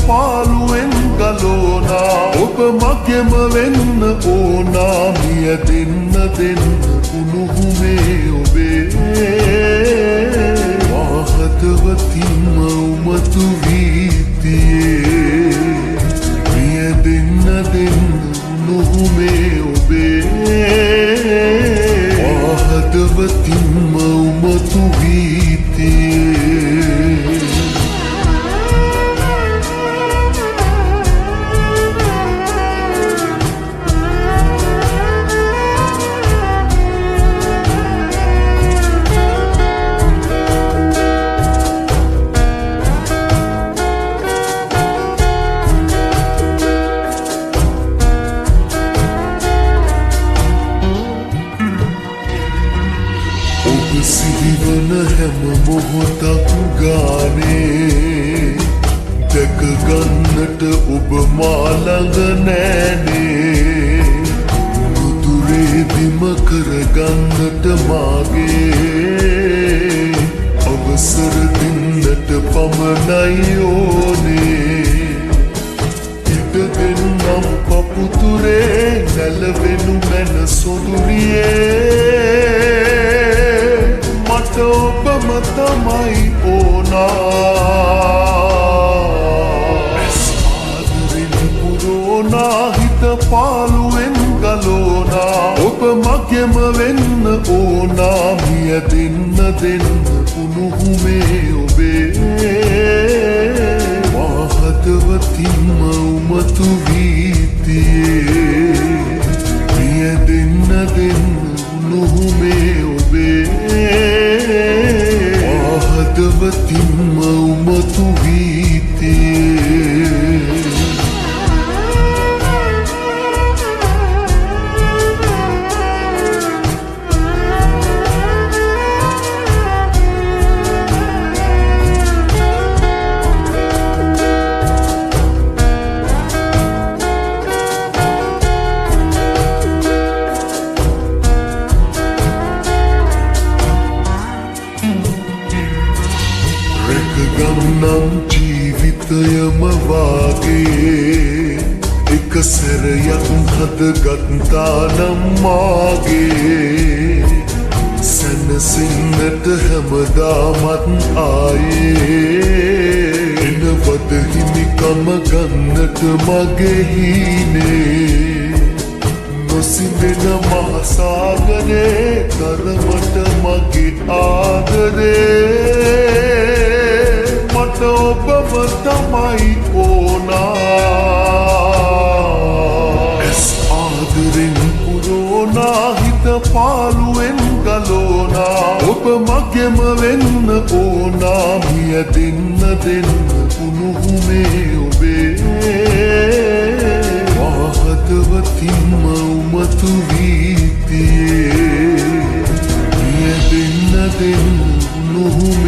පාළුවෙන් ගලෝනා ඔබ මගෙම වෙන්න ඕනා මිය දෙන්න දෙන්න උණුහුමේ ඔබේ වාහතවතින්ම උමතු වීතියේ මිය දෙන්න දෙන්න උණුහුමේ ඔබේ වාහතවතින්ම උමතු වීතියේ සිහිවන හැම මොහොතක් ගානේ දැක ගන්නට ඔබ මා ළඟ නෑනේ නුදුරේ බිම කරගන්නට මාගේ අවසර දෙන්නට පමණයි ඕනේ ඉඩ දෙන්නම් පපුතුරේ නැලවෙනු මැන සොඳුරියේ මට ඔබම තමයි ඕනා ඇස් ආදරෙන් පුරෝනා හිත පාළුවෙන් ගලෝනා ඔබ මගෙම වෙන්න ඕනා මිය දෙන්න දෙන්න උණුහුමේ ඔබේ වාහතවතින්ම උමතු වීතියේ මිය දෙන්න දෙන්න උණුහුමේ ඔබේ වාහතවතින්ම උමතු වීතියේ ගන්නම් ජීවිතයම වාගේ එක සැරයක් හදගත්තා නම් මාගේ සැනසෙන්නට හැමදාමත් ආයේ එනවද හිමිකම ගන්නට මගේ හීනේ නොසිඳෙන මහසාගරේ තරමට මගේ ආදරේ මට ඔබම තමයි ඕනා ඇස් ආදරෙන් පුරෝනා හිත පාළුවෙන් ගලෝනා ඔබ මගෙම වෙන්න ඕනා මිය දෙන්න දෙන්න උණුහුමේ ඔබේ වාහතවතින්ම උමතු වීතියේ මිය දෙන්න දෙන්න උණුහුමේ